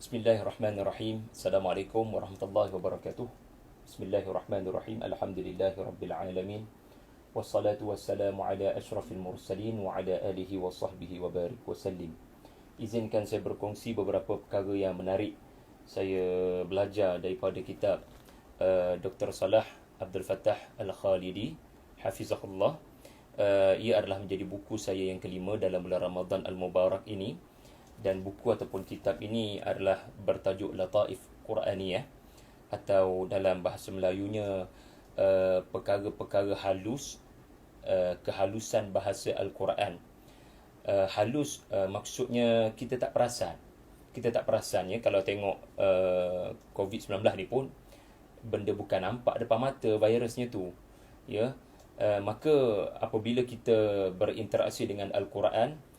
Bismillahirrahmanirrahim. Assalamualaikum warahmatullahi wabarakatuh. Bismillahirrahmanirrahim. Alhamdulillahirabbil alamin. Wassalatu wassalamu ala asyrafil mursalin wa ala alihi wa sahbihi wa barik wa sallim. Izinkan saya berkongsi beberapa perkara yang menarik. Saya belajar daripada kitab Dr. Salah Abdul Fattah Al-Khalidi hafizahullah. Ia adalah menjadi buku saya yang kelima dalam bulan Ramadan Al-Mubarak ini. Dan buku ataupun kitab ini adalah bertajuk Lataif Quraniyah, atau dalam bahasa Melayunya perkara-perkara halus, kehalusan bahasa Al-Quran. Halus maksudnya kita tak perasan. Kita tak perasan ya, kalau tengok COVID-19 ni pun benda bukan nampak depan mata virusnya tu ya. Maka apabila kita berinteraksi dengan Al-Quran,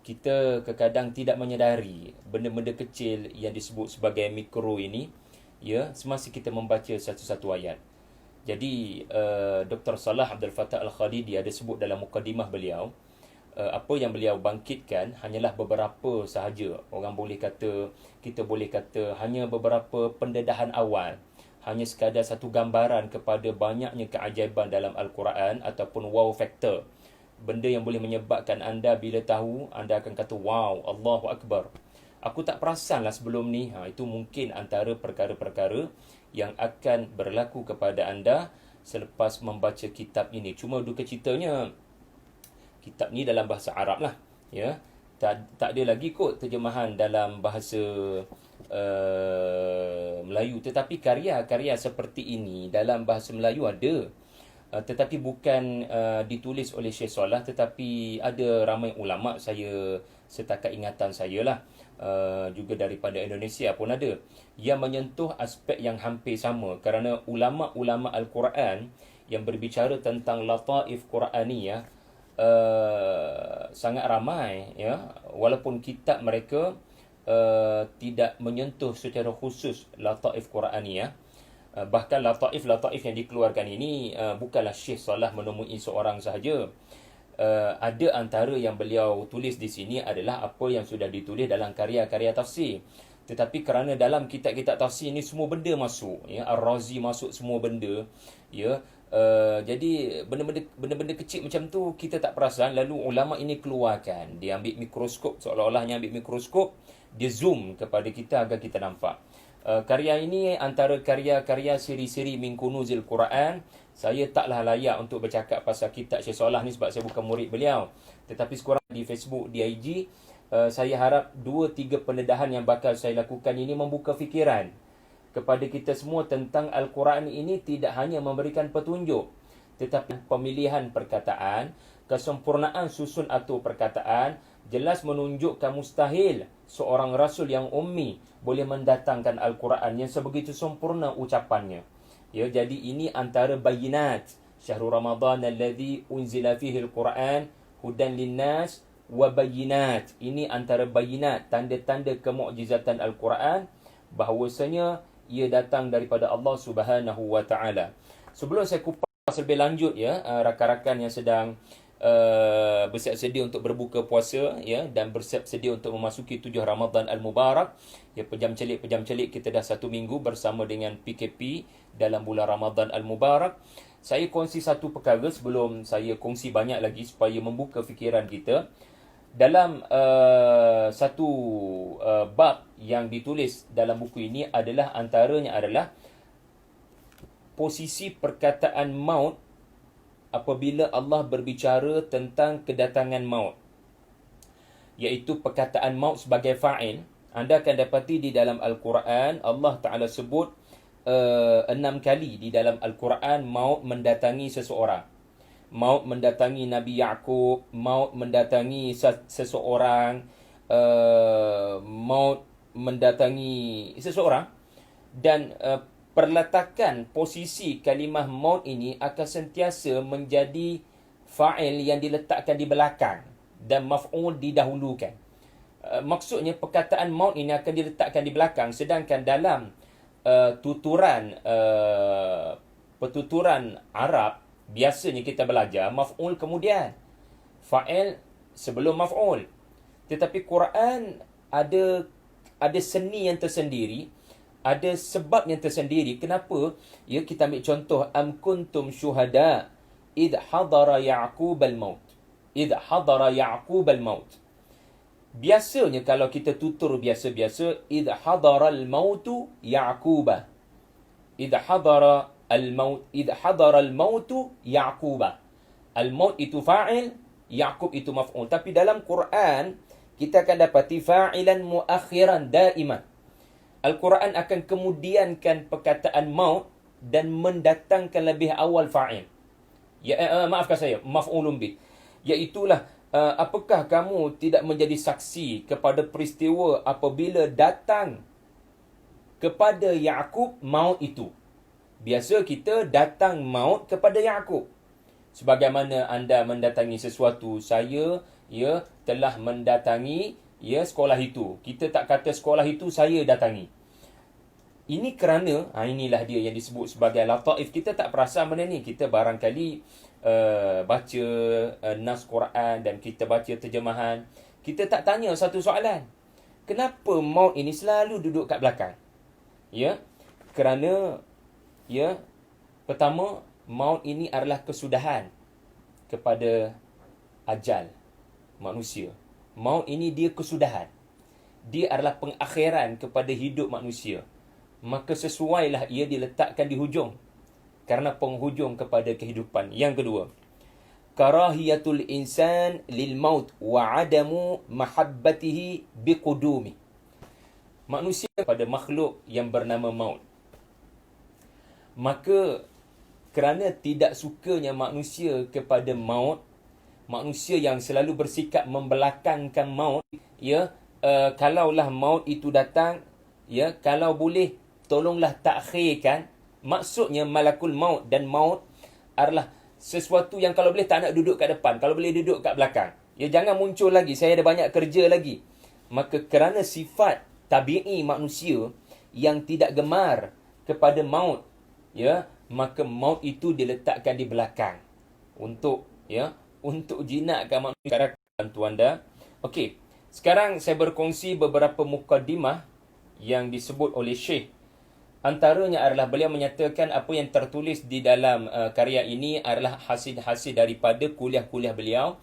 kita kadang tidak menyedari benda-benda kecil yang disebut sebagai mikro ini ya, semasa kita membaca satu-satu ayat. Jadi Dr. Salah Abdul Fattah Al-Khalidi ada sebut dalam mukadimah beliau, apa yang beliau bangkitkan hanyalah beberapa sahaja. Orang boleh kata, kita boleh kata hanya beberapa pendedahan awal, hanya sekadar satu gambaran kepada banyaknya keajaiban dalam Al-Quran ataupun wow factor. Benda yang boleh menyebabkan anda bila tahu, anda akan kata, wow, Allahu Akbar. Aku tak perasan lah sebelum ni. Itu mungkin antara perkara-perkara yang akan berlaku kepada anda selepas membaca kitab ini. Cuma duka citanya, kitab ni dalam bahasa Arab lah. Ya. Tak ada lagi kot terjemahan dalam bahasa Melayu. Tetapi karya-karya seperti ini dalam bahasa Melayu ada. Tetapi bukan ditulis oleh Syekh Salah, tetapi ada ramai ulama, saya setakat ingatan saya lah, juga daripada Indonesia pun ada, yang menyentuh aspek yang hampir sama. Kerana ulama-ulama Al-Quran yang berbicara tentang lataif Quraniyah sangat ramai ya, walaupun kitab mereka tidak menyentuh secara khusus lataif Quraniyah. Bahkan lataif yang dikeluarkan ini bukanlah Syekh Salah menemui seorang sahaja. Ada antara yang beliau tulis di sini adalah apa yang sudah ditulis dalam karya-karya tafsir. Tetapi kerana dalam kitab-kitab tafsir ini semua benda masuk ya, Ar-Razi masuk semua benda ya. Jadi benda-benda kecil macam tu kita tak perasan, lalu ulama ini keluarkan, dia ambil mikroskop, seolah-olahnya ambil mikroskop, dia zoom kepada kita agar kita nampak. Karya ini antara karya-karya siri-siri min kunuzil Quran. Saya taklah layak untuk bercakap pasal kitab Syekh Salah ni sebab saya bukan murid beliau. Tetapi sekurang di Facebook, di IG, saya harap 2-3 pendedahan yang bakal saya lakukan ini membuka fikiran kepada kita semua tentang Al-Quran ini. Tidak hanya memberikan petunjuk, tetapi pemilihan perkataan, kesempurnaan susun atau perkataan, jelas menunjukkan mustahil seorang rasul yang ummi boleh mendatangkan Al-Quran yang sebegitu sempurna ucapannya. Ya, jadi ini antara bayinat syahrul Ramadan alladhi unzila fihi al-Quran hudan linnas wa bayinat. Ini antara bayinat, tanda-tanda kemukjizatan Al-Quran, bahawasanya ia datang daripada Allah Subhanahu wa taala. Sebelum saya kupas lebih lanjut ya, rakan-rakan yang sedang bersiap sedia untuk berbuka puasa ya, dan bersiap sedia untuk memasuki 7 Ramadan Al-Mubarak ya, pejam celik kita dah 1 minggu bersama dengan PKP dalam bulan Ramadan Al-Mubarak. Saya kongsi satu perkara sebelum saya kongsi banyak lagi supaya membuka fikiran kita. Dalam satu bab yang ditulis dalam buku ini adalah, antaranya adalah posisi perkataan maut apabila Allah berbicara tentang kedatangan maut, iaitu perkataan maut sebagai fa'il. Anda akan dapati di dalam Al-Quran Allah Ta'ala sebut 6 kali di dalam Al-Quran maut mendatangi seseorang. Maut mendatangi Nabi Ya'qub, maut mendatangi seseorang, maut mendatangi seseorang. Dan perletakan posisi kalimah maut ini akan sentiasa menjadi fa'il yang diletakkan di belakang dan maf'ul didahulukan. Maksudnya perkataan maut ini akan diletakkan di belakang, sedangkan dalam pertuturan Arab biasanya kita belajar maf'ul kemudian, fa'il sebelum maf'ul. Tetapi Quran ada ada seni yang tersendiri, ada sebab yang tersendiri. Kenapa? Ya, kita ambil contoh, am kuntum syuhada id hadara Ya'qub al-maut. Id hadara Ya'qub al-maut. Biasanya kalau kita tutur biasa-biasa, id hadara al-mautu Ya'quba. Id hadara al-maut, id hadara al-mautu Ya'quba. Al-maut itu fa'il, Ya'qub itu maf'ul. Tapi dalam Quran, kita akan dapati fa'ilan muakhiran daiman. Al-Quran akan kemudiankan perkataan maut dan mendatangkan lebih awal fa'il. Maafkan saya, maf'ulun bih. Iaitulah, apakah kamu tidak menjadi saksi kepada peristiwa apabila datang kepada Ya'qub maut itu? Biasa kita datang maut kepada Ya'qub. Sebagaimana anda mendatangi sesuatu, saya telah mendatangi sekolah itu. Kita tak kata sekolah itu saya datangi. Ini kerana inilah dia yang disebut sebagai lataif. Kita tak perasan benda ni. Kita barangkali baca nas Quran dan kita baca terjemahan. Kita tak tanya satu soalan. Kenapa maut ini selalu duduk kat belakang? Kerana pertama, maut ini adalah kesudahan kepada ajal manusia. Maut ini dia kesudahan. Dia adalah pengakhiran kepada hidup manusia. Maka sesuailah ia diletakkan di hujung. Kerana penghujung kepada kehidupan. Yang kedua, karahiyatul insan lil maut wa adamu mahabbatihi biqudumi. Manusia pada makhluk yang bernama maut. Maka kerana tidak sukanya manusia kepada maut, manusia yang selalu bersikap membelakangkan maut, kalaulah maut itu datang, kalau boleh tolonglah takhirkan. Maksudnya malakul maut dan maut adalah sesuatu yang kalau boleh tak nak duduk kat depan, kalau boleh duduk kat belakang. Jangan muncul lagi, saya ada banyak kerja lagi. Maka kerana sifat tabi'i manusia yang tidak gemar kepada maut, maka maut itu diletakkan di belakang untuk jinakkan manusia. Bantu anda. Okey, sekarang saya berkongsi beberapa mukadimah yang disebut oleh Syekh. Antaranya adalah beliau menyatakan apa yang tertulis di dalam karya ini adalah hasil-hasil daripada kuliah-kuliah beliau.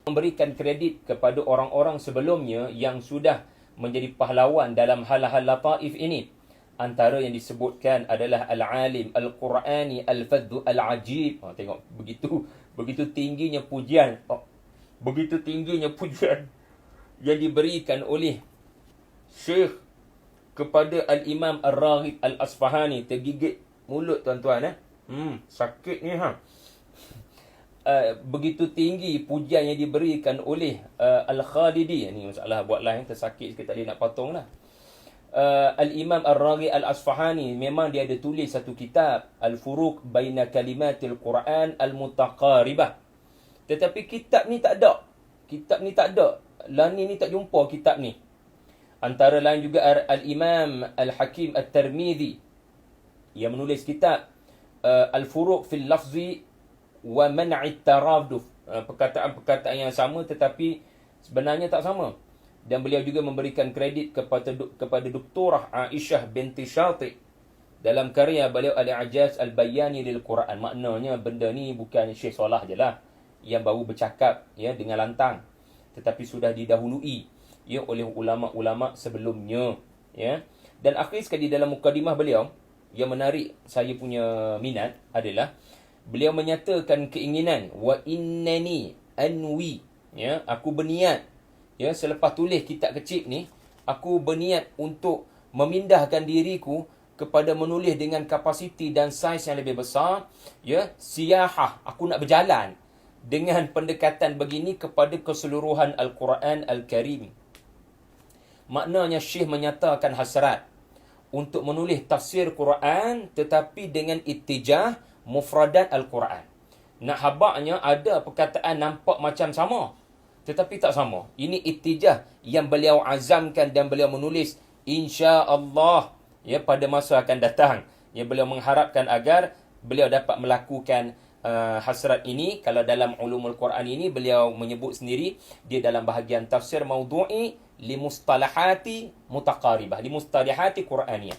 Memberikan kredit kepada orang-orang sebelumnya yang sudah menjadi pahlawan dalam hal-hal lataif ini. Antara yang disebutkan adalah al-alim al-Qurani al-faddu al-ajib. Tengok begitu tingginya pujian. Begitu tingginya pujian yang diberikan oleh Syekh kepada al-Imam Ar-Raghib Al-Asfahani. Tergigit mulut tuan-tuan. Sakit ni begitu tinggi pujian yang diberikan oleh Al-Khalidi. Ini masalah buat lain, tersakit sikit tadi nak potong lah. Al-Imam Ar-Raghib Al-Asfahani memang dia ada tulis satu kitab, Al-Furuq Baina Kalimatil Quran Al-Mutaqaribah. Tetapi kitab ni tak ada. Lani ni tak jumpa kitab ni. Antara lain juga Al-Imam Al-Hakim At-Tirmidhi yang menulis kitab Al-Furuq fil Lafzi wa man'it taraduf. Perkataan-perkataan yang sama tetapi sebenarnya tak sama. Dan beliau juga memberikan kredit kepada Doktorah Aisyah binti Syati dalam karya beliau Al-I'jaz Al-Bayani lil Quran. Maknanya benda ni bukan Syekh Salah je lah yang baru bercakap dengan lantang, tetapi sudah didahului oleh ulama-ulama sebelumnya. Dan akhir sekali dalam mukadimah beliau yang menarik saya punya minat adalah beliau menyatakan keinginan wa innani anwi, ya, aku berniat, ya, selepas tulis kitab kecil ni, aku berniat untuk memindahkan diriku kepada menulis dengan kapasiti dan saiz yang lebih besar, ya, siyahah, aku nak berjalan dengan pendekatan begini kepada keseluruhan Al-Quran Al-Karim. Maknanya Syekh menyatakan hasrat untuk menulis tafsir Quran tetapi dengan ittijah mufradat Al-Quran. Nak habaknya ada perkataan nampak macam sama tetapi tak sama. Ini ittijah yang beliau azamkan dan beliau menulis insya-Allah, ya, pada masa akan datang. Ya, beliau mengharapkan agar beliau dapat melakukan hasrat ini. Kalau dalam ulumul Quran ini beliau menyebut sendiri, dia dalam bahagian tafsir maudhu'i li mustalahati mutaqaribah, li mustalahati Quraniyah.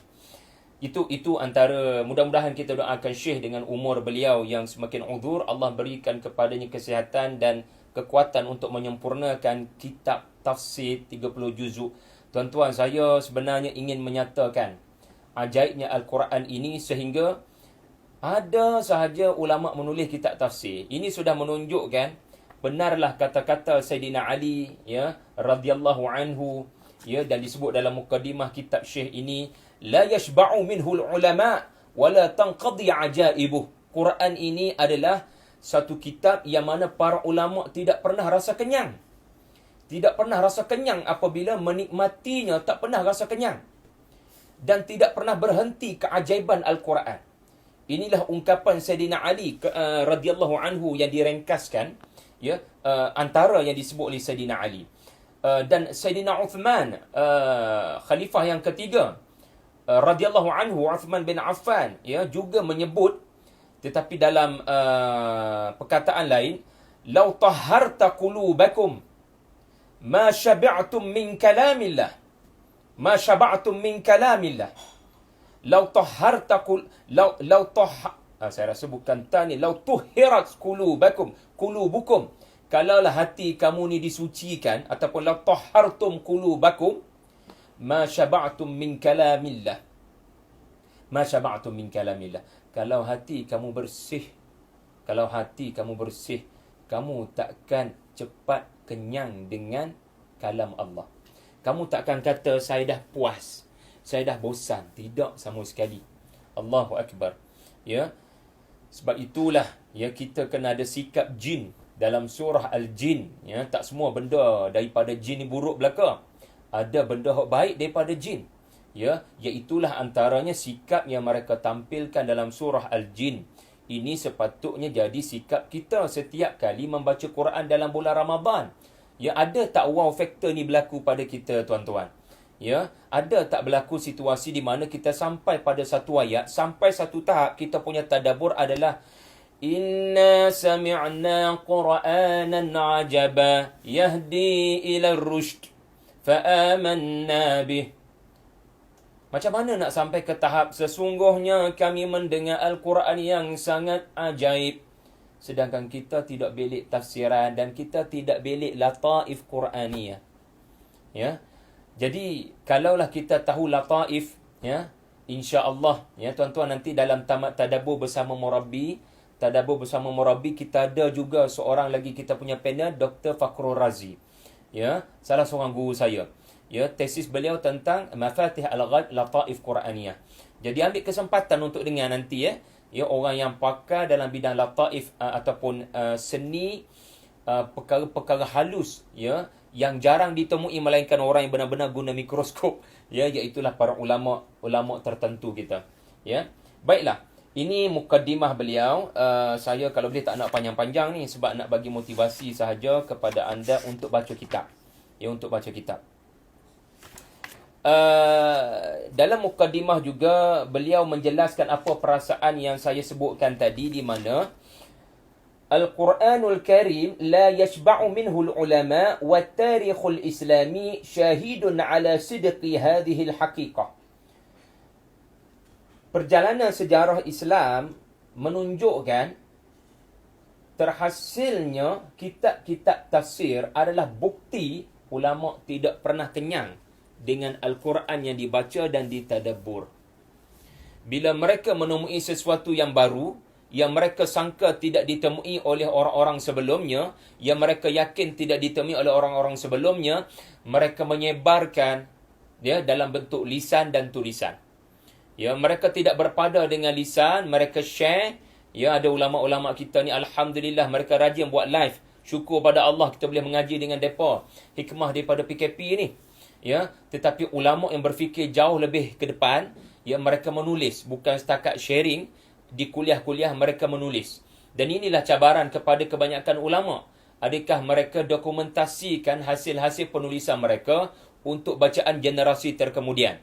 Itu antara, mudah-mudahan kita doakan Syekh dengan umur beliau yang semakin uzur, Allah berikan kepadanya kesihatan dan kekuatan untuk menyempurnakan kitab tafsir 30 juzuk. Tuan-tuan, saya sebenarnya ingin menyatakan ajaibnya Al-Quran ini sehingga ada sahaja ulama menulis kitab tafsir. Ini sudah menunjukkan benarlah kata-kata Sayyidina Ali, ya, radhiyallahu anhu, ya, dan disebut dalam mukadimah kitab Syekh ini, la yashba'u minhu ulama wa la tanqadi ajaibuh. Quran ini adalah satu kitab yang mana para ulama tidak pernah rasa kenyang. Tidak pernah rasa kenyang apabila menikmatinya, tak pernah rasa kenyang. Dan tidak pernah berhenti keajaiban Al-Quran. Inilah ungkapan Sayyidina Ali radhiyallahu anhu yang direngkaskan, ya, antara yang disebut oleh Sayyidina Ali. Dan Sayyidina Uthman, khalifah yang ketiga, radhiyallahu anhu, Uthman bin Affan, ya, juga menyebut, tetapi dalam perkataan lain, "Lau tahharta qulubakum ma syabi'tum min kalamillah." Ma syaba'tum min kalamillah. Lau tahharta saya rasa bukan tani. Lau tuhirat qulubukum. Kalaulah hati kamu ni disucikan, ataupun lau tahhartum qulubakum ma syaba'tum min kalamillah. Ma syaba'tum min kalamillah. Kalau hati kamu bersih, kamu takkan cepat kenyang dengan kalam Allah. Kamu takkan kata saya dah puas, saya dah bosan. Tidak sama sekali. Allahu Akbar. Ya. Sebab itulah, ya, kita kena ada sikap jin dalam surah Al-Jin. Ya, tak semua benda daripada jin ni buruk belaka. Ada benda baik daripada jin. Ya, iaitulah antaranya sikap yang mereka tampilkan dalam surah Al-Jin. Ini sepatutnya jadi sikap kita setiap kali membaca Quran dalam bulan Ramadan. Ya, ada tak wow faktor ni berlaku pada kita, tuan-tuan? Ya, ada tak berlaku situasi di mana kita sampai pada satu ayat, sampai satu tahap kita punya tadabbur adalah inna sami'na qur'anan ajaba yahdi ila rushd fa amanna bih. Macam mana nak sampai ke tahap sesungguhnya kami mendengar Al-Quran yang sangat ajaib, sedangkan kita tidak belik tafsiran dan kita tidak belik lataif Quraniyah. Ya. Jadi kalaulah kita tahu lataif, ya, insya-Allah, ya, tuan-tuan, nanti dalam tamat tadabbur bersama murabbi, kita ada juga seorang lagi kita punya panel, Dr. Fakhrul Razi. Ya, salah seorang guru saya. Ya, tesis beliau tentang Mafatih Al-Ghaib Lataif Quraniyah. Jadi ambil kesempatan untuk dengar nanti, ya. Ya, orang yang pakar dalam bidang lataif ataupun seni, perkara-perkara halus, ya, yang jarang ditemui melainkan orang yang benar-benar guna mikroskop, ya, iaitulah para ulama tertentu kita. Ya. Baiklah, ini mukadimah beliau. Saya kalau boleh tak nak panjang-panjang ni sebab nak bagi motivasi sahaja kepada anda untuk baca kitab. Ya, untuk baca kitab. Dalam mukadimah juga beliau menjelaskan apa perasaan yang saya sebutkan tadi, di mana Al-Quranul Karim la yashba'u minhu al-ulama wa tarikhul islami syahidun ala sidqi hadhihi al-haqiqah. Perjalanan sejarah Islam menunjukkan terhasilnya kitab-kitab tafsir adalah bukti ulama tidak pernah kenyang dengan Al-Quran yang dibaca dan ditadabbur. Bila mereka menemui sesuatu yang baru, yang mereka sangka tidak ditemui oleh orang-orang sebelumnya, yang mereka yakin tidak ditemui oleh orang-orang sebelumnya, mereka menyebarkan dalam bentuk lisan dan tulisan. Mereka tidak berpada dengan lisan, mereka share. Ada ulama-ulama kita ni, alhamdulillah, mereka rajin buat live. Syukur pada Allah kita boleh mengaji dengan depa. Hikmah daripada PKP ni. Tetapi ulama yang berfikir jauh lebih ke depan, mereka menulis, bukan setakat sharing. Di kuliah-kuliah mereka menulis. Dan inilah cabaran kepada kebanyakan ulama. Adakah mereka dokumentasikan hasil-hasil penulisan mereka untuk bacaan generasi terkemudian?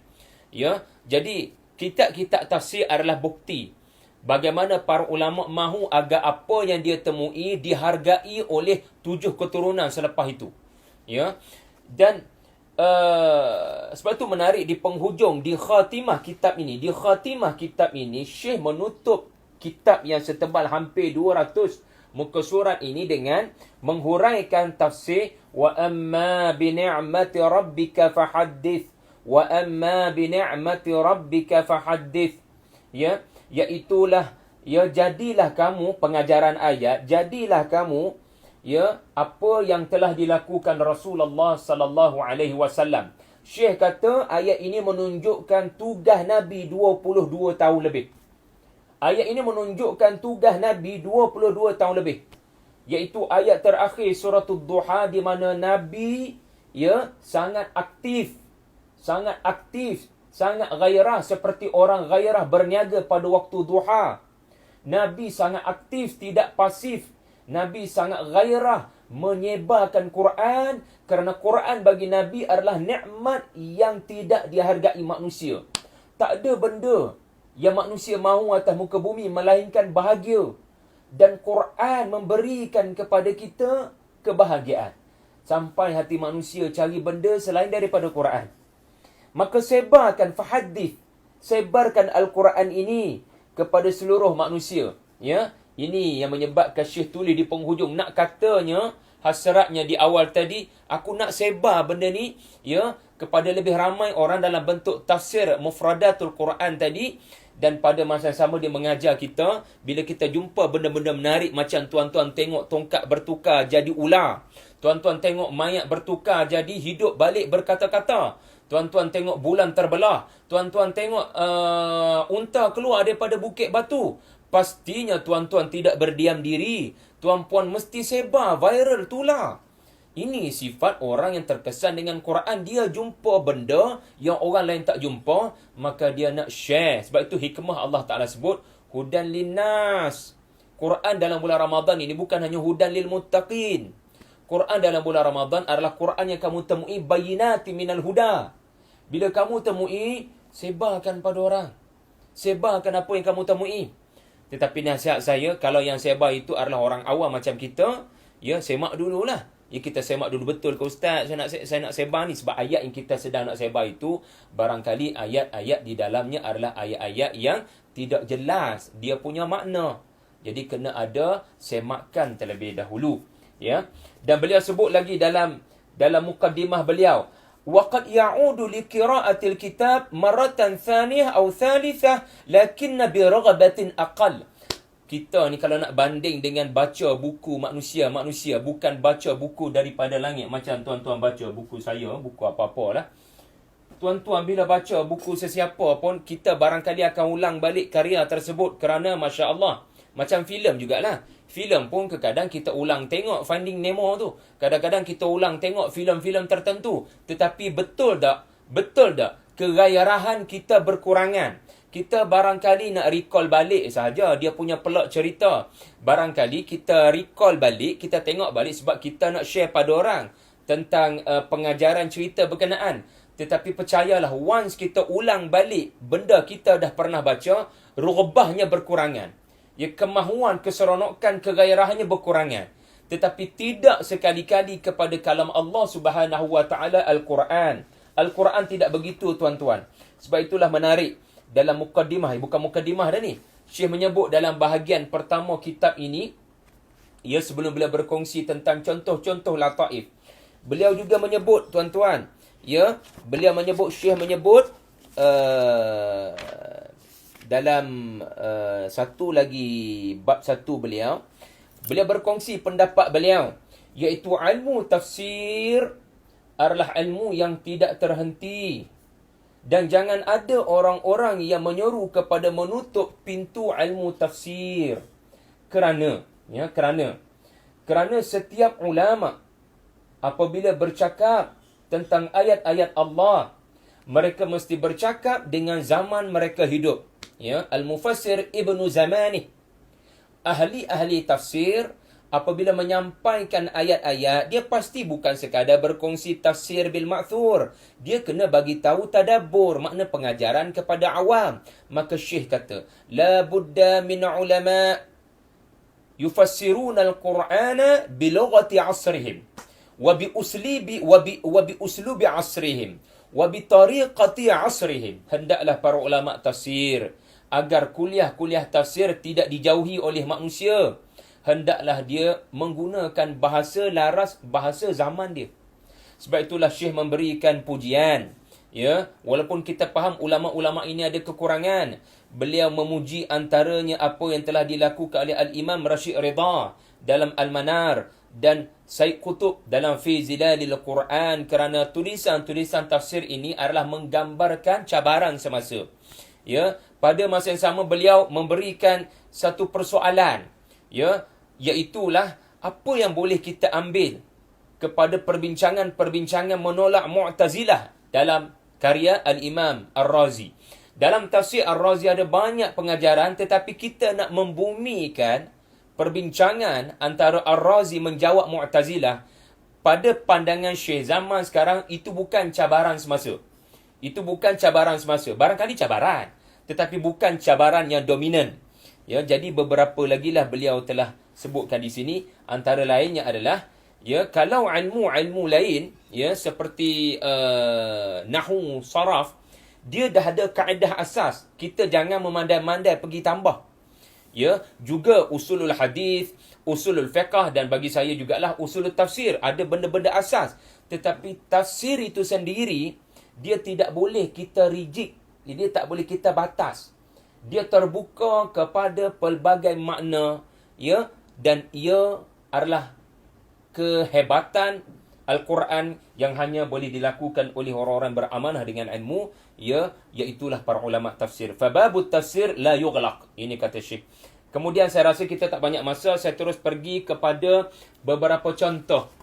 Jadi kitab-kitab tafsir adalah bukti bagaimana para ulama mahu agar apa yang dia temui dihargai oleh 7 keturunan selepas itu. Dan sebab itu menarik di penghujung, di khatimah kitab ini, Syekh menutup kitab yang setebal hampir 200 muka surat ini dengan menghuraikan tafsir wa amma bi ni'mati rabbika fahaddits, wa amma bi ni'mati rabbika fahaddits, iaitulah jadilah kamu, pengajaran ayat, jadilah kamu apa yang telah dilakukan Rasulullah sallallahu alaihi wasallam. Syekh kata ayat ini menunjukkan tugas Nabi 22 tahun lebih. Ayat ini menunjukkan tugas Nabi 22 tahun lebih. Iaitu ayat terakhir surah Ad-Duha, di mana Nabi sangat aktif, sangat gairah, seperti orang gairah berniaga pada waktu duha. Nabi sangat aktif, tidak pasif. Nabi sangat gairah menyebarkan Quran, kerana Quran bagi Nabi adalah nikmat yang tidak dihargai manusia. Tak ada benda yang manusia mahu atas muka bumi melainkan bahagia. Dan Quran memberikan kepada kita kebahagiaan. Sampai hati manusia cari benda selain daripada Quran. Maka sebarkan Al-Quran ini kepada seluruh manusia. Ini yang menyebabkan Syekh tulis di penghujung. Nak katanya, hasratnya di awal tadi, aku nak sebar benda ni kepada lebih ramai orang dalam bentuk tafsir mufradatul Quran tadi. Dan pada masa yang sama dia mengajar kita, bila kita jumpa benda-benda menarik macam tuan-tuan tengok tongkat bertukar jadi ular, tuan-tuan tengok mayat bertukar jadi hidup balik berkata-kata, tuan-tuan tengok bulan terbelah, tuan-tuan tengok unta keluar daripada bukit batu, pastinya tuan-tuan tidak berdiam diri. Tuan-puan mesti sebar, viral, tular. Ini sifat orang yang terkesan dengan Quran. Dia jumpa benda yang orang lain tak jumpa, maka dia nak share. Sebab itu hikmah Allah Ta'ala sebut hudan linnas. Quran dalam bulan Ramadan ini bukan hanya hudan lil muttaqin. Quran dalam bulan Ramadan adalah Quran yang kamu temui bayinati minal huda. Bila kamu temui, sebarkan pada orang. Sebarkan apa yang kamu temui. Tetapi nasihat saya, kalau yang sebar itu adalah orang awam macam kita, semak dululah. Kita semak dulu, betul ke Ustaz, saya nak sebar ni. Sebab ayat yang kita sedang nak sebar itu, barangkali ayat-ayat di dalamnya adalah ayat-ayat yang tidak jelas dia punya makna. Jadi kena ada semakan terlebih dahulu. Dan beliau sebut lagi dalam mukaddimah beliau, وَقَدْ يَعُودُ لِقِرَاءَةِ الْكِتَابِ مَرَّةً ثَانِيَةً أَوْ ثَالِثَةً لَكِنَّ بِرَغَبَةٍ أَقَلٍ. Kita ni kalau nak banding dengan baca buku manusia, bukan baca buku daripada langit. Macam tuan-tuan baca buku saya, buku apa-apa lah. Tuan-tuan bila baca buku sesiapa pun, kita barangkali akan ulang balik karya tersebut kerana Masya Allah. Macam filem jugalah. Filem pun kadang kita ulang tengok Finding Nemo tu. Kadang-kadang kita ulang tengok filem-filem tertentu. Tetapi betul tak? Kegairahan kita berkurangan. Kita barangkali nak recall balik sahaja dia punya plot cerita. Barangkali kita recall balik, kita tengok balik sebab kita nak share pada orang tentang pengajaran cerita berkenaan. Tetapi percayalah, once kita ulang balik benda kita dah pernah baca, rubahnya berkurangan. Kemahuan, keseronokan, kegairahannya berkurangan. Tetapi tidak sekali-kali kepada kalam Allah Subhanahu Wa Taala Al-Quran. Al-Quran tidak begitu, tuan-tuan. Sebab itulah menarik. Dalam mukaddimah, bukan mukaddimah dah ni, Syekh menyebut dalam bahagian pertama kitab ini, sebelum beliau berkongsi tentang contoh-contoh lataif, beliau juga menyebut, tuan-tuan, Syekh menyebut dalam satu lagi bab satu beliau berkongsi pendapat beliau, iaitu ilmu tafsir adalah ilmu yang tidak terhenti. Dan jangan ada orang-orang yang menyeru kepada menutup pintu ilmu tafsir. Kerana setiap ulama apabila bercakap tentang ayat-ayat Allah, mereka mesti bercakap dengan zaman mereka hidup. Al-Mufassir Ibnu Zamani, ahli-ahli tafsir, apabila menyampaikan ayat-ayat, dia pasti bukan sekadar berkongsi tafsir bil ma'thur. Dia kena bagi tahu tadabbur, makna pengajaran kepada awam. Maka Syekh kata, la budda min ulama yufassiruna al-Qur'ana bi lughati asrihim wa bi uslubi asrihim wa bi tariqati asrihim. Hendaklah para ulama tafsir agar kuliah-kuliah tafsir tidak dijauhi oleh manusia. Hendaklah dia menggunakan bahasa laras, bahasa zaman dia. Sebab itulah Syekh memberikan pujian. Walaupun kita faham ulama-ulama ini ada kekurangan, beliau memuji antaranya apa yang telah dilakukan oleh Al-Imam Rashid Ridha dalam Al-Manar dan Said Qutb dalam Fi Zilalil Quran, kerana tulisan-tulisan tafsir ini adalah menggambarkan cabaran semasa. Pada masa yang sama beliau memberikan satu persoalan, iaitulah apa yang boleh kita ambil kepada perbincangan menolak Mu'tazilah dalam karya Al-Imam Ar-Razi. Dalam tafsir Ar-Razi ada banyak pengajaran, tetapi kita nak membumikan perbincangan antara Ar-Razi menjawab Mu'tazilah pada pandangan Syekh zaman sekarang, itu bukan cabaran semasa. Barangkali cabaran, tetapi bukan cabaran yang dominan. Jadi beberapa lagi lah beliau telah sebutkan di sini. Antara lainnya adalah, kalau ilmu lain, seperti nahwu, saraf, dia dah ada kaedah asas. Kita jangan memandai-mandai pergi tambah. Juga usulul hadis, usulul fiqh, dan bagi saya jugalah usulul tafsir. Ada benda-benda asas. Tetapi tafsir itu sendiri, dia tidak boleh kita rigid. Dia tak boleh kita batas. Dia terbuka kepada pelbagai makna, dan ia adalah kehebatan Al-Quran yang hanya boleh dilakukan oleh orang-orang beramanah dengan ilmu, iaitulah para ulama tafsir. Fababut tafsir la yughlaq. Ini kata Syekh. Kemudian saya rasa kita tak banyak masa, saya terus pergi kepada beberapa contoh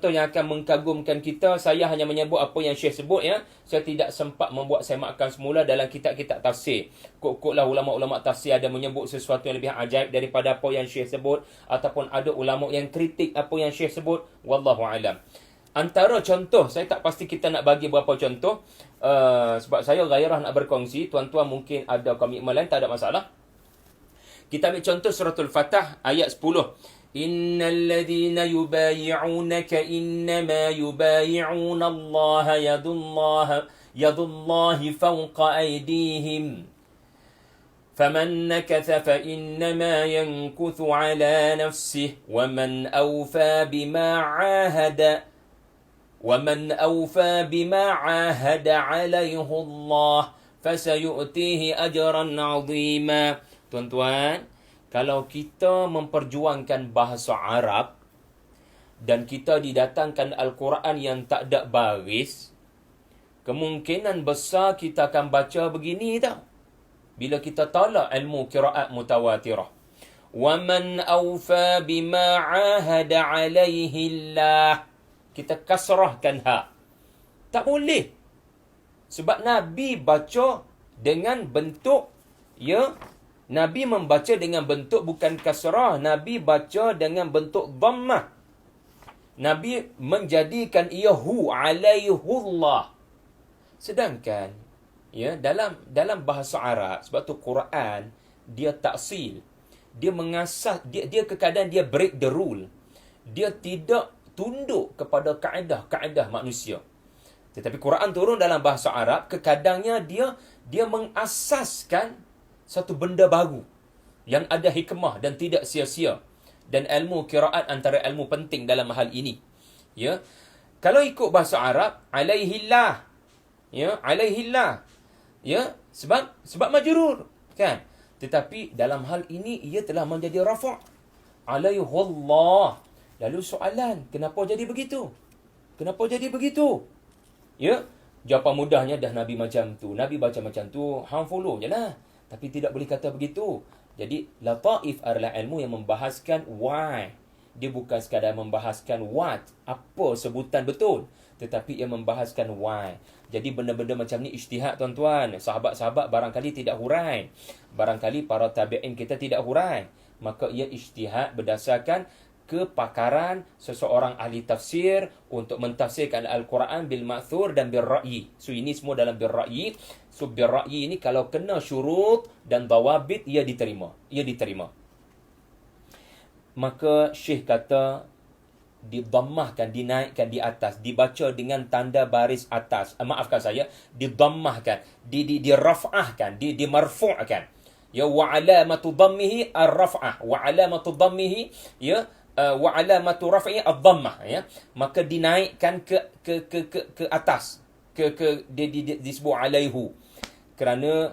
yang akan mengkagumkan kita. Saya hanya menyebut apa yang Syekh sebut. Saya tidak sempat membuat semakan semula dalam kitab-kitab tafsir. Kok-koklah ulama-ulama tafsir ada menyebut sesuatu yang lebih ajaib daripada apa yang Syekh sebut, ataupun ada ulama yang kritik apa yang Syekh sebut. Wallahu alam. Antara contoh, saya tak pasti kita nak bagi berapa contoh, sebab saya gairah nak berkongsi. Tuan-tuan mungkin ada komitmen lain, tak ada masalah. Kita ambil contoh suratul Fatah ayat 10. Innal ladhina yubayi'unaka innama yubayi'una Allah yadullahi fawqa aydihim. فمن نكث فإنما ينكث على نفسه ومن أوفى بما عاهد عليه الله فسيؤتيه أجرا عظيما. Tuan-tuan, kalau kita memperjuangkan bahasa Arab dan kita didatangkan Al-Quran yang tak ada baris, kemungkinan besar kita akan baca begini tau. Bila kita tolak ilmu qiraat mutawatirah. وَمَنْ أَوْفَى بِمَا عَاهَدَ عَلَيْهِ اللَّهِ. Kita kasrahkan ha. Tak boleh. Sebab Nabi baca dengan bentuk, Nabi membaca dengan bentuk bukan kasrah. Nabi baca dengan bentuk dhammah. Nabi menjadikan ia hu alaihullah. Sedangkan dalam bahasa Arab, sebab tu Quran dia taksil, dia mengasas, dia kekadang dia break the rule. Dia tidak tunduk kepada kaedah manusia. Tetapi Quran turun dalam bahasa Arab, kekadangnya dia mengasaskan satu benda baru yang ada hikmah dan tidak sia-sia. Dan ilmu qiraat antara ilmu penting dalam hal ini. Kalau ikut bahasa Arab, alaihillah. Alaihillah. Ya, sebab majrur, kan? Tetapi dalam hal ini ia telah menjadi rafa'. Alaihullah. Lalu soalan, kenapa jadi begitu? Kenapa jadi begitu? Ya, jawapan mudahnya dah Nabi macam tu. Nabi baca macam tu, hang follow je lah. Tapi tidak boleh kata begitu. Jadi, lataif adalah ilmu yang membahaskan why. Dia bukan sekadar membahaskan what, apa sebutan betul. Tetapi ia membahaskan why. Jadi benda-benda macam ni ijtihad, tuan-tuan. Sahabat-sahabat barangkali tidak hurai. Barangkali para tabi'in kita tidak hurai. Maka ia ijtihad berdasarkan kepakaran seseorang ahli tafsir untuk mentafsirkan Al-Quran bil ma'thur dan bil ra'yi. So ini semua dalam bil ra'yi. So bil ra'yi ini kalau kena syurut dan dawabit, ia diterima. Maka Syekh kata didammahkan, dinaikkan di atas, dibaca dengan tanda baris atas. Maafkan saya, didammahkan, diraf'ahkan, dimarfu'kan. Ya, wa alamatu dhammihi ar-raf'ah, wa alamatu dhammihi ya, wa alamatu raf'i ad-dhammah, ya. Maka dinaikkan ke atas, disebut alaihu. Kerana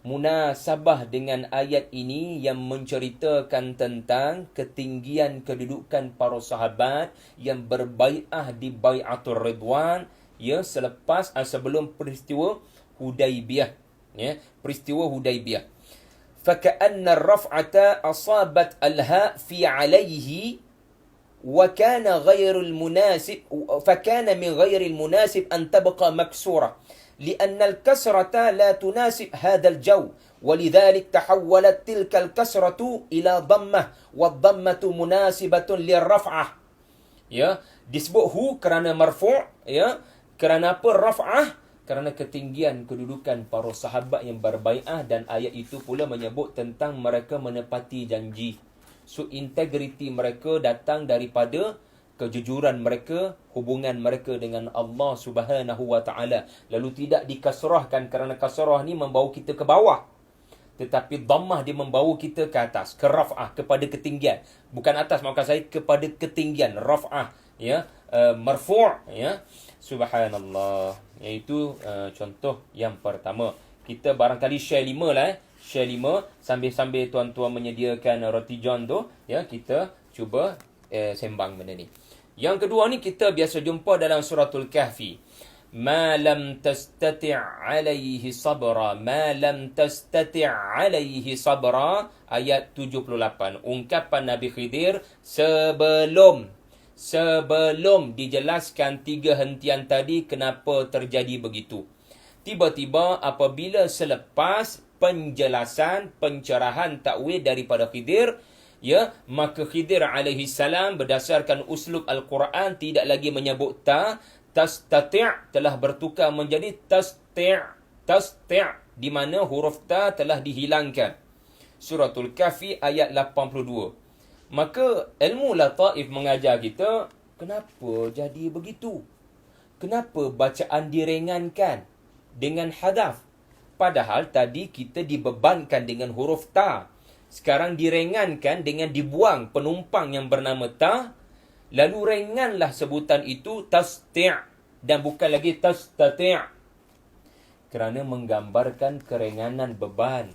munasabah dengan ayat ini yang menceritakan tentang ketinggian kedudukan para sahabat yang berbai'ah di Bai'atul Ridwan, ya, sebelum peristiwa Hudaibiyah, ya, peristiwa Hudaibiyah. Faka'anna ar-raf'ata asabat al-ha' fi 'alayhi wa kana ghairul munasib, fakana min ghairil munasib an tabqa maksura. لأن الكسرة لا تناسب هذا الجو ولذلك تحولت تلك الكسرة إلى ضمة والضمة مناسبة للرفعة. Ya, disebut hu kerana marfu', ya. Kerana apa raf'ah? Kerana ketinggian kedudukan para sahabat yang berbai'ah, dan ayat itu pula menyebut tentang mereka menepati janji. So integriti mereka datang daripada kejujuran mereka, hubungan mereka dengan Allah Subhanahu wa taala. Lalu tidak dikasrahkan kerana kasrah ni membawa kita ke bawah. Tetapi dhammah dia membawa kita ke atas, ke raf'ah, kepada ketinggian. Bukan atas, maksud saya kepada ketinggian, raf'ah, ya, marfu', ya. Subhanallah. Iaitu contoh yang pertama. Kita barangkali share 5 lah, share 5 sambil-sambil tuan-tuan menyediakan roti john tu, ya, kita cuba sembang benda ni. Yang kedua ni kita biasa jumpa dalam suratul Kahfi. Ma lam tastati' alaihi sabra, ma lam tastati' alaihi sabra, ayat 78. Ungkapan Nabi Khidir sebelum dijelaskan 3 hentian tadi kenapa terjadi begitu. Tiba-tiba apabila selepas penjelasan, pencerahan takwil daripada Khidir, ya, maka Khidir alaihi salam berdasarkan uslub Al-Quran tidak lagi menyebut tastati' telah bertukar menjadi tasti', di mana huruf ta telah dihilangkan. Suratul Kahfi ayat 82. Maka ilmu lataif mengajar kita kenapa jadi begitu. Kenapa bacaan diringankan dengan hadaf, padahal tadi kita dibebankan dengan huruf ta. Sekarang diringankan dengan dibuang penumpang yang bernama ta. Lalu ringanlah sebutan itu tasti' dan bukan lagi tastati'. Kerana menggambarkan keringanan beban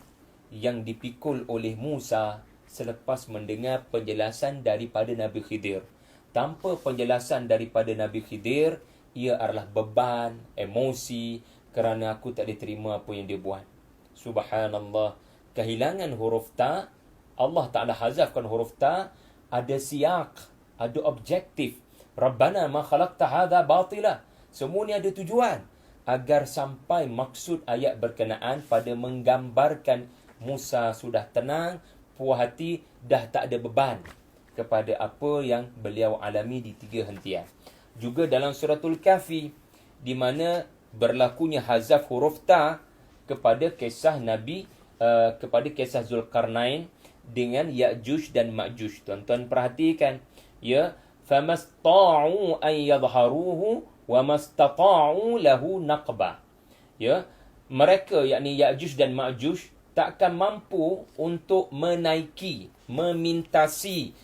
yang dipikul oleh Musa selepas mendengar penjelasan daripada Nabi Khidir. Tanpa penjelasan daripada Nabi Khidir, ia adalah beban, emosi, kerana aku tak diterima apa yang dia buat. Subhanallah. Kehilangan huruf ta, Allah Ta'ala hazafkan huruf ta, ada siyak, ada objektif. Rabbana ma khalaqta hadha batila. Semua ni ada tujuan agar sampai maksud ayat berkenaan pada menggambarkan Musa sudah tenang, puas hati, dah tak ada beban kepada apa yang beliau alami di 3 hentian. Juga dalam suratul Kahfi, di mana berlakunya hazaf huruf ta kepada kisah Nabi, kepada kisah Zulkarnain dengan Ya'juj dan Ma'juj. Tuan-tuan perhatikan, ya, famasta'u an yadhharuhu wa mastata'u lahu naqba. Ya, mereka yakni Ya'juj dan Ma'juj takkan mampu untuk menaiki, memintasi,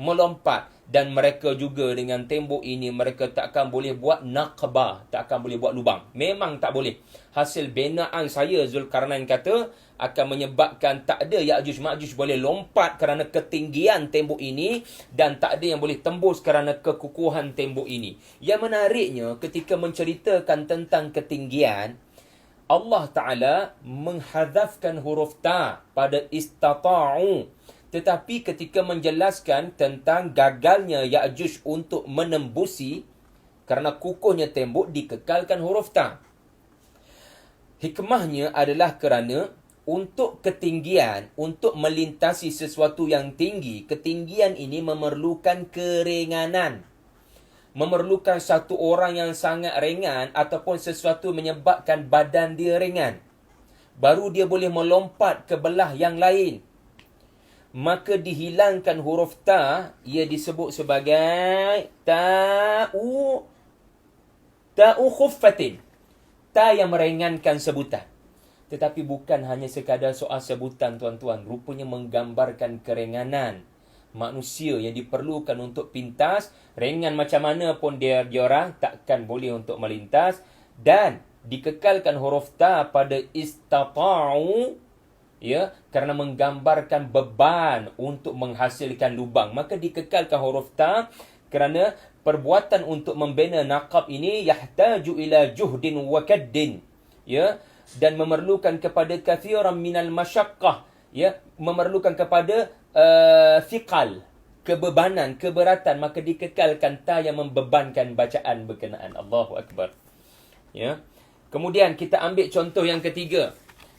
melompat Dan mereka juga dengan tembok ini, mereka takkan boleh buat naqbah, takkan boleh buat lubang. Memang tak boleh. Hasil binaan saya, Zulkarnain kata, akan menyebabkan tak ada Ya'juj Ma'juj boleh lompat kerana ketinggian tembok ini, dan tak ada yang boleh tembus kerana kekukuhan tembok ini. Yang menariknya, ketika menceritakan tentang ketinggian, Allah Ta'ala menghadafkan huruf ta pada istata'u. Tetapi ketika menjelaskan tentang gagalnya Ya'juj untuk menembusi kerana kukuhnya tembok, dikekalkan huruf ta. Hikmahnya adalah kerana untuk ketinggian, untuk melintasi sesuatu yang tinggi, ketinggian ini memerlukan keringanan. Memerlukan satu orang yang sangat ringan ataupun sesuatu menyebabkan badan dia ringan. Baru dia boleh melompat ke belah yang lain. Maka dihilangkan huruf ta, ia disebut sebagai ta'u khuffatin. Ta yang meringankan sebutan. Tetapi bukan hanya sekadar soal sebutan, tuan-tuan. Rupanya menggambarkan keringanan manusia yang diperlukan untuk pintas. Ringan macam mana pun dia orang takkan boleh untuk melintas. Dan dikekalkan huruf ta pada istata'u, ya, kerana menggambarkan beban untuk menghasilkan lubang. Maka dikekalkan huruf ta kerana perbuatan untuk membina naqab ini yahtaju ila juhdin wa kaddin, ya, dan memerlukan kepada kathiran minal masyaqqah, ya, memerlukan kepada thiqal, kebebanan, keberatan. Maka dikekalkan ta yang membebankan bacaan berkenaan. Allahu Akbar. Ya. Kemudian kita ambil contoh yang ketiga.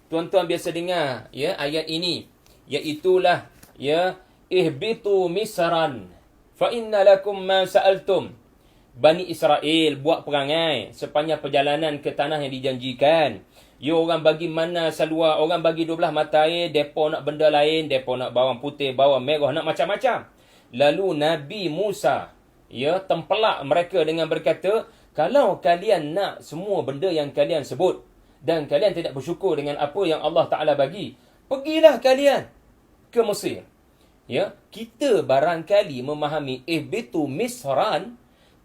Tuan-tuan biasa dengar, ya, ayat ini, iaitulah, ya, ihbitu misran fa inna lakum ma sa'altum. Bani Israel buat perangai sepanjang perjalanan ke tanah yang dijanjikan. Ya, orang bagi mana salwa, orang bagi 12 mata air, depa nak benda lain, depa nak bawang putih, bawang merah, nak macam-macam. Lalu Nabi Musa, ya, tempelak mereka dengan berkata, kalau kalian nak semua benda yang kalian sebut dan kalian tidak bersyukur dengan apa yang Allah Ta'ala bagi, pergilah kalian ke Mesir. Ya, kita barangkali memahami ihbitu misran.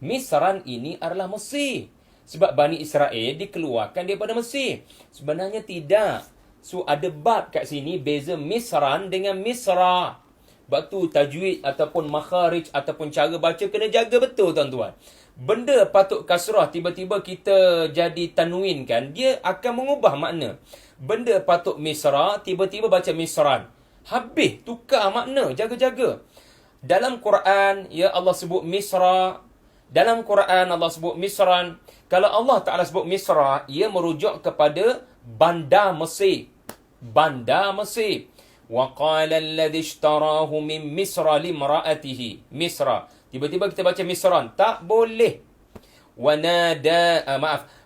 Misran ini adalah Mesir. Sebab Bani Israel dikeluarkan daripada Mesir. Sebenarnya tidak. So ada bab kat sini beza misran dengan misra. Sebab tu tajwid ataupun makharij ataupun cara baca kena jaga betul, tuan-tuan. Benda patut kasrah, tiba-tiba kita jadi tanwin kan, dia akan mengubah makna. Benda patut misra, tiba-tiba baca misran. Habis, tukar makna, jaga-jaga. Dalam Quran, ya, Allah sebut misra. Dalam Quran, Allah sebut misran. Kalau Allah Ta'ala sebut misra, ia merujuk kepada bandar Mesir. Bandar Mesir. وَقَالَ الَّذِي اشْتَرَاهُ مِنْ مِصْرَ لِمْرَأَتِهِ. Misra. Tiba-tiba kita baca misran. Tak boleh.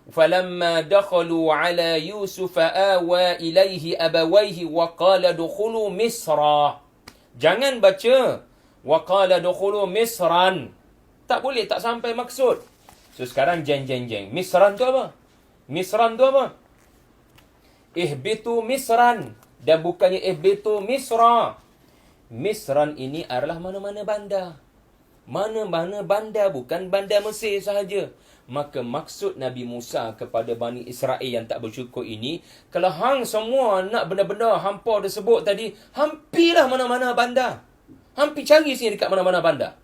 فَلَمَّا دَخَلُوا عَلَى يُوسُفَ آوَى إِلَيْهِ أَبَوَيْهِ وَقَالَ دُخُلُوا مِصْرًا. Jangan baca وَقَالَ دُخُلُوا مِصْرًا. Tak boleh, tak sampai maksud. So sekarang jeng. Misran tu apa? Misran tu apa? Ihbitu misran. Dan bukannya ihbitu misra. Misran ini adalah mana-mana bandar. Mana-mana bandar, bukan bandar Mesir sahaja. Maka maksud Nabi Musa kepada Bani Israel yang tak bersyukur ini, kalau hang semua nak benda-benda hampa dah sebut tadi, hampirlah mana-mana bandar. Hampir cari sini dekat mana-mana bandar.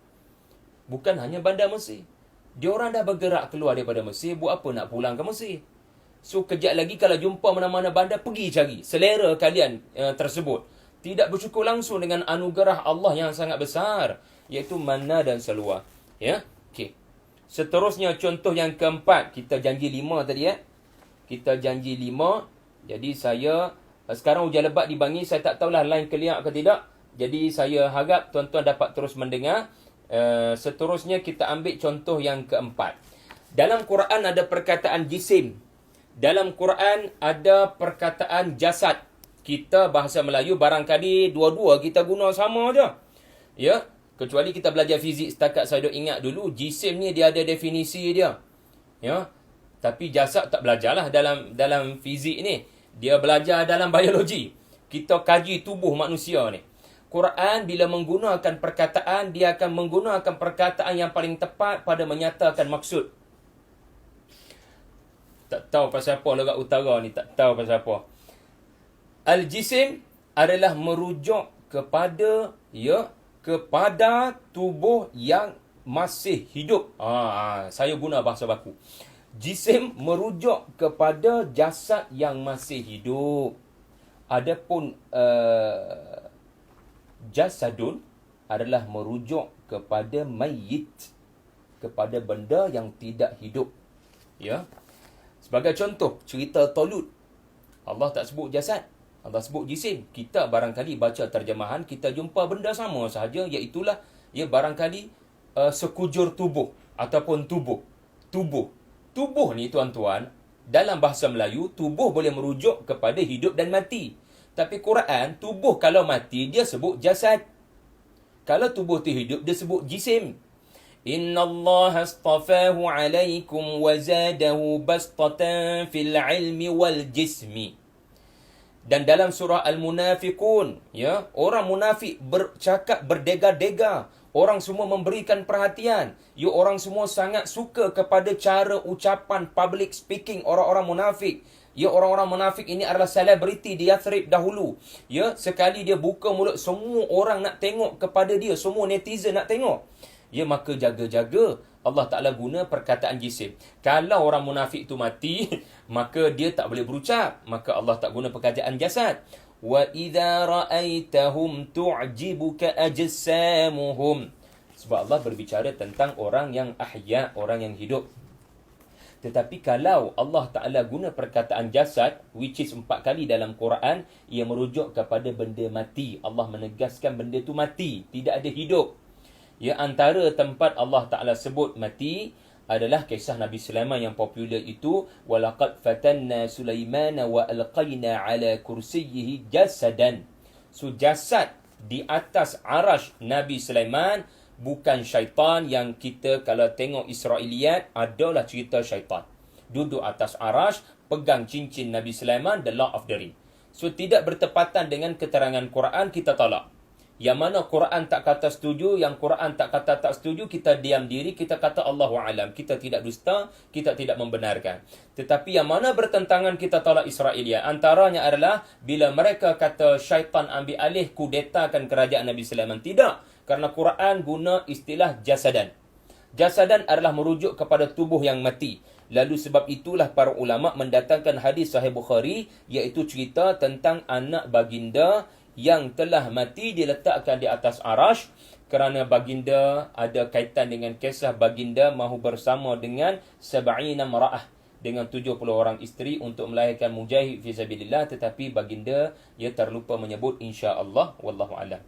Bukan hanya bandar Mesir. Diorang dah bergerak keluar daripada Mesir, buat apa nak pulang ke Mesir? So kejap lagi kalau jumpa mana-mana bandar, pergi cari. Selera kalian tersebut. Tidak bersyukur langsung dengan anugerah Allah yang sangat besar, iaitu manna dan salwa. Ya, okey. Seterusnya contoh yang keempat. Kita janji 5 tadi, ya. Kita janji 5. Jadi saya sekarang hujan lebat di Bangi, saya tak tahulah line clear ke tidak. Jadi saya harap tuan-tuan dapat terus mendengar. Seterusnya kita ambil contoh yang keempat. Dalam Quran ada perkataan jisim. Dalam Quran ada perkataan jasad. Kita bahasa Melayu barangkali dua-dua kita guna sama je. Ya, kecuali kita belajar fizik setakat saya dah ingat dulu, jisim ni dia ada definisi dia. Ya. Tapi jasad tak belajarlah dalam fizik ni. Dia belajar dalam biologi. Kita kaji tubuh manusia ni. Quran bila menggunakan perkataan, dia akan menggunakan perkataan yang paling tepat pada menyatakan maksud. Tak tahu pasal apa logat utara ni, tak tahu pasal apa. Al-jisim adalah merujuk kepada kepada tubuh yang masih hidup. Saya guna bahasa baku. Jisim merujuk kepada jasad yang masih hidup. Adapun jasadun adalah merujuk kepada mayyit, kepada benda yang tidak hidup. Ya. Sebagai contoh, cerita Talut. Allah tak sebut jasad, Allah sebut jisim. Kita barangkali baca terjemahan, kita jumpa benda sama sahaja, iaitulah barangkali sekujur tubuh ataupun tubuh. Tubuh ni tuan-tuan, dalam bahasa Melayu, tubuh boleh merujuk kepada hidup dan mati. Tapi Quran, tubuh kalau mati, dia sebut jasad. Kalau tubuh tu hidup, dia sebut jisim. Inna Allah astafahu alaikum wa zadahu bastatan fil ilmi wal jismi. Dan dalam surah Al-Munafiqun, orang munafik bercakap berdega-dega. Orang semua memberikan perhatian. Orang semua sangat suka kepada cara ucapan public speaking orang-orang munafik. Orang-orang munafik ini adalah selebriti di Yathrib dahulu. Sekali dia buka mulut, semua orang nak tengok kepada dia. Semua netizen nak tengok. Maka jaga-jaga. Allah Ta'ala guna perkataan jisim. Kalau orang munafik tu mati, maka dia tak boleh berucap. Maka Allah tak guna perkataan jasad. وَإِذَا رَأَيْتَهُمْ تُعْجِبُكَ أَجْسَامُهُمْ. Sebab Allah berbicara tentang orang yang ahya, orang yang hidup. Tetapi kalau Allah Ta'ala guna perkataan jasad, which is 4 kali dalam Quran, ia merujuk kepada benda mati. Allah menegaskan benda tu mati, tidak ada hidup. Antara tempat Allah Ta'ala sebut mati adalah kisah Nabi Sulaiman yang popular itu, وَلَقَدْ فَتَنَّا سُلَيْمَانَ وَأَلْقَيْنَا عَلَى كُرْسِيِّهِ جَسَدًا. So jasad di atas arash Nabi Sulaiman bukan syaitan yang kita kalau tengok Israiliyat adalah cerita syaitan. Duduk atas arash, pegang cincin Nabi Sulaiman, the Lord of the Ring. So tidak bertepatan dengan keterangan Quran, kita tolak. Yang mana Quran tak kata setuju, yang Quran tak kata tak setuju, kita diam diri, kita kata Allahu a'lam. Kita tidak dusta, kita tidak membenarkan. Tetapi yang mana bertentangan, kita tolak Israiliyah. Antaranya adalah bila mereka kata syaitan ambil alih, kudetakan kerajaan Nabi Sulaiman. Tidak, kerana Quran guna istilah jasadan. Jasadan adalah merujuk kepada tubuh yang mati. Lalu sebab itulah para ulama mendatangkan hadis Sahih Bukhari, iaitu cerita tentang anak baginda yang telah mati diletakkan di atas arash, kerana baginda ada kaitan dengan kisah baginda mahu bersama dengan 70 mar'ah, dengan 70 orang isteri untuk melahirkan mujahid fi sabilillah, tetapi baginda terlupa menyebut insya-Allah, wallahu alam.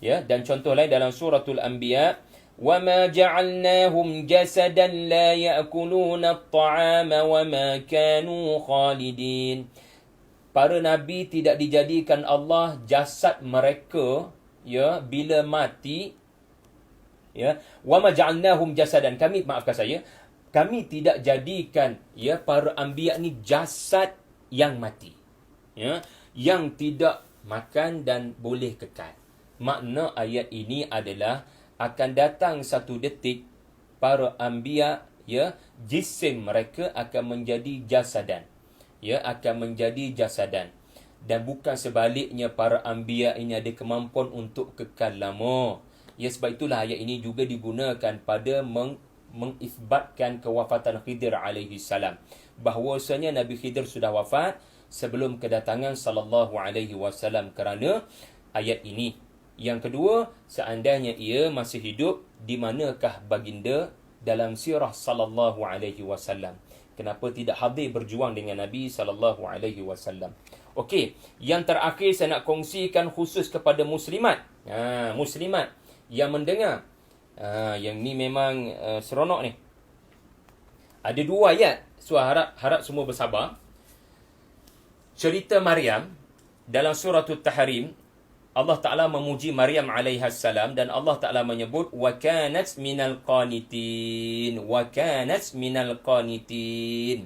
Dan contoh lain dalam suratul Anbiya, وَمَا جَعَلْنَاهُمْ جَسَدًا لَا يَأْكُلُونَ الطَّعَامَ وَمَا كَانُوا خَالِدِينَ. Para nabi tidak dijadikan Allah jasad mereka bila mati. وَمَا جَعَلْنَاهُمْ جَسَدًا. Kami tidak jadikan para anbiya ni jasad yang mati. Yang tidak makan dan boleh kekal. Makna ayat ini adalah akan datang satu detik para anbiya jisim mereka akan menjadi jasadan. Akan menjadi jasadan. Dan bukan sebaliknya, para anbiya ini ada kemampuan untuk kekal lama. Sebab itulah ayat ini juga digunakan pada mengisbatkan kewafatan Khidir alaihi salam. Bahawasanya Nabi Khidir sudah wafat sebelum kedatangan sallallahu alaihi wasallam kerana ayat ini. Yang kedua, seandainya ia masih hidup, di manakah baginda dalam sirah sallallahu alaihi wasallam? Kenapa tidak hadir berjuang dengan Nabi sallallahu alaihi wasallam? Okey, yang terakhir saya nak kongsikan khusus kepada muslimat. Muslimat yang mendengar. Yang ni memang seronok ni. Ada 2 ayat. So harap semua bersabar. Cerita Maryam dalam surah At-Tahrim, Allah Ta'ala memuji Maryam alaihissalam dan Allah Ta'ala menyebut وَكَانَتْ مِنَ الْقَانِتِينَ وَكَانَتْ مِنَ الْقَانِتِينَ.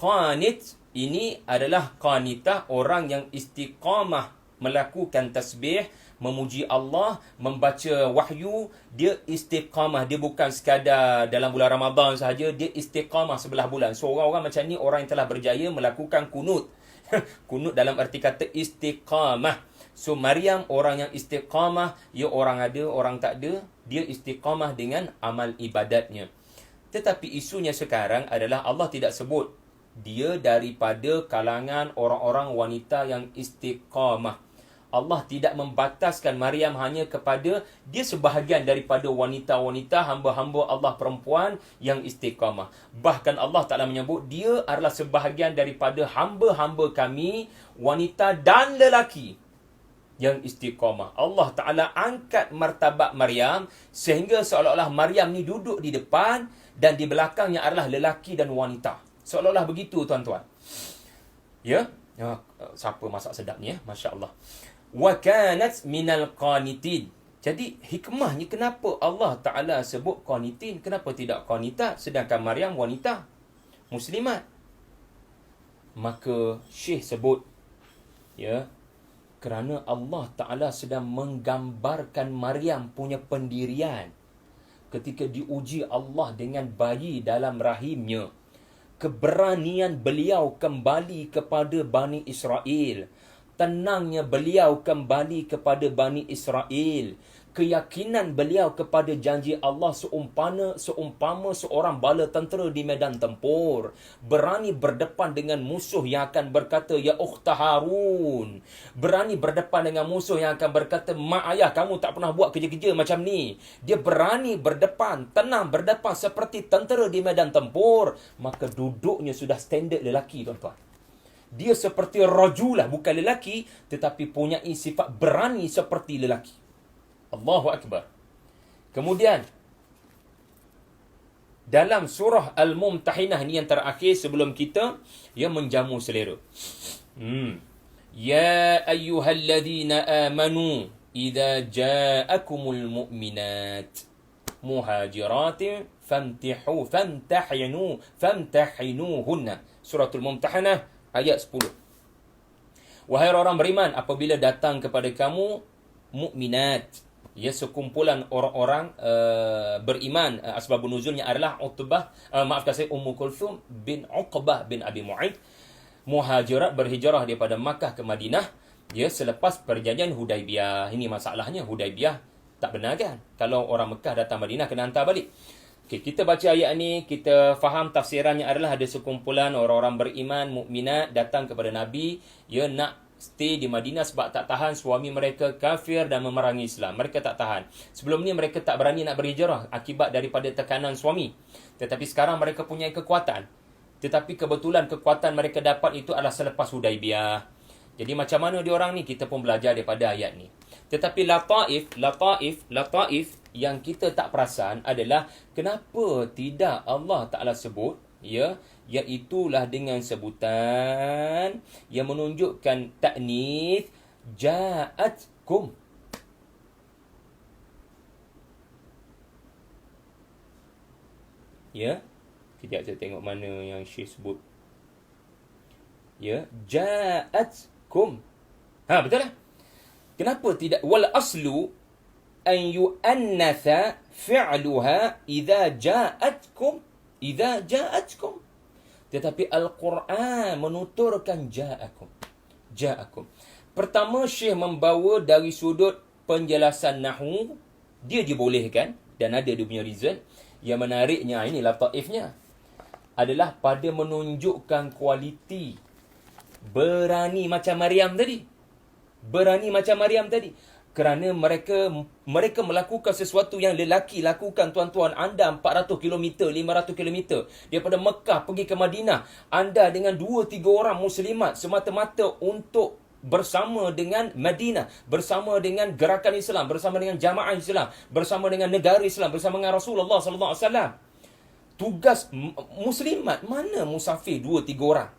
Qanit ini adalah qanitah, orang yang istiqamah melakukan tasbih, memuji Allah, membaca wahyu, dia istiqamah. Dia bukan sekadar dalam bulan Ramadan sahaja, dia istiqamah sebelah bulan. So orang-orang macam ni, orang yang telah berjaya melakukan kunut. Kunut dalam arti kata istiqamah. So Maryam orang yang istiqamah, ya orang ada, orang tak ada, dia istiqamah dengan amal ibadatnya. Tetapi isunya sekarang adalah Allah tidak sebut dia daripada kalangan orang-orang wanita yang istiqamah. Allah tidak membataskan Maryam hanya kepada dia sebahagian daripada wanita-wanita, hamba-hamba Allah perempuan yang istiqamah. Bahkan Allah Ta'ala menyebut dia adalah sebahagian daripada hamba-hamba kami, wanita dan lelaki yang istiqamah. Allah Ta'ala angkat martabat Maryam sehingga seolah-olah Maryam ni duduk di depan dan di belakangnya adalah lelaki dan wanita. Seolah-olah begitu, tuan-tuan. Ya? Siapa masak sedap ni ya? Masya Allah. Wa kanat minal qanitin. Jadi hikmahnya kenapa Allah Ta'ala sebut qanitin, kenapa tidak qanita, sedangkan Maryam wanita muslimat? Maka Syekh sebut, ya, kerana Allah Ta'ala sedang menggambarkan Maryam punya pendirian ketika diuji Allah dengan bayi dalam rahimnya. Keberanian beliau kembali kepada Bani Israel. Tenangnya beliau kembali kepada Bani Israel. Keyakinan beliau kepada janji Allah seumpama seorang bala tentera di medan tempur. Berani berdepan dengan musuh yang akan berkata, Ya Ukhta Harun. Berani berdepan dengan musuh yang akan berkata, Mak ayah kamu tak pernah buat kerja-kerja macam ni. Dia berani berdepan, tenang berdepan seperti tentera di medan tempur. Maka duduknya sudah standard lelaki, tuan-tuan. Dia seperti rajulah, bukan lelaki, tetapi punya sifat berani seperti lelaki. Allahu Akbar. Kemudian dalam surah Al-Mumtahinah ni yang terakhir sebelum kita, ia menjamu selera. Ya ayyuhalladzina amanu idza ja'akumul mu'minat muhajiratin famtahinuhunna. Suratul Mumtahinah ayat 10. Wahai orang beriman, apabila datang kepada kamu mukminat, ya, sekumpulan orang-orang beriman. Asbabun nuzulnya adalah Ummu Kulthum bin Uqbah bin Abi Mu'ayth, muhajirat, berhijrah daripada Makkah ke Madinah, ya, selepas perjanjian Hudaibiyah. Ini masalahnya, Hudaibiyah tak benar kan? Kalau orang Mekah datang Madinah kena hantar balik. Okay, kita baca ayat ni, kita faham tafsirannya adalah ada sekumpulan orang-orang beriman, mukminat datang kepada Nabi, ya, nak stay di Madinah sebab tak tahan suami mereka kafir dan memerangi Islam. Mereka tak tahan. Sebelum ni mereka tak berani nak berhijrah akibat daripada tekanan suami. Tetapi sekarang mereka punya kekuatan. Tetapi kebetulan kekuatan mereka dapat itu adalah selepas Hudaibiyah. Jadi macam mana diorang ni? Kita pun belajar daripada ayat ni. Tetapi lataif yang kita tak perasan adalah kenapa tidak Allah Ta'ala sebut, ya, iaitulah dengan sebutan yang menunjukkan ta'nits, ja'atkum. Ya, kejap saya tengok mana yang Syekh sebut. Ya, ja'atkum. Betul lah. Kenapa tidak? Wal aslu an yu'annatha fi'luha idza ja'atkum. Tetapi Al-Quran menuturkan ja'akum. Pertama, Syekh membawa dari sudut penjelasan nahwu. Dia dibolehkan dan ada dia punya reason. Yang menariknya, inilah taifnya, adalah pada menunjukkan kualiti berani macam Maryam tadi. Kerana mereka melakukan sesuatu yang lelaki lakukan, tuan-tuan. Anda 400 km, 500 km daripada Mekah pergi ke Madinah. Anda dengan 2-3 orang muslimat semata-mata untuk bersama dengan Madinah, bersama dengan gerakan Islam, bersama dengan jamaah Islam, bersama dengan negara Islam, bersama dengan Rasulullah sallallahu alaihi wasallam. Tugas muslimat, mana musafir 2-3 orang?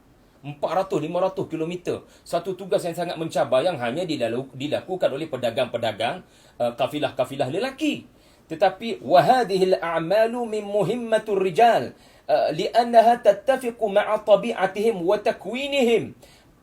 400-500 km. Satu tugas yang sangat mencabar yang hanya dilakukan oleh pedagang-pedagang, kafilah-kafilah lelaki. Tetapi wahadhil a'malu min muhimmatur rijal li'annaha tattafiqu ma'a tabi'atihim wa takwinihim.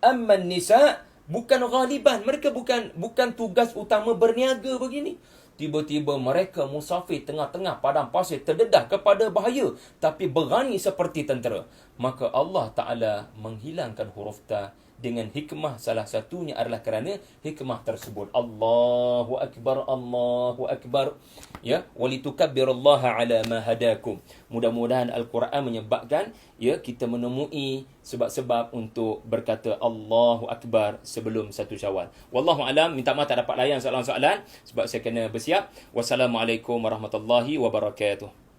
Amma an-nisa bukan ghaliban, mereka bukan tugas utama berniaga begini. Tiba-tiba mereka musafir tengah-tengah padang pasir, terdedah kepada bahaya, tapi berani seperti tentera. Maka Allah Ta'ala menghilangkan huruf ta dengan hikmah. Salah satunya adalah kerana hikmah tersebut. Allahu Akbar, Allahu Akbar. Ya, walitukabbirullaha ala ma hadakum. Mudah-mudahan Al-Quran menyebabkan ya kita menemui sebab-sebab untuk berkata Allahu Akbar sebelum 1 Syawal. Wallahu alam, minta maaf tak dapat layan soalan-soalan sebab saya kena bersiap. Wassalamualaikum warahmatullahi wabarakatuh.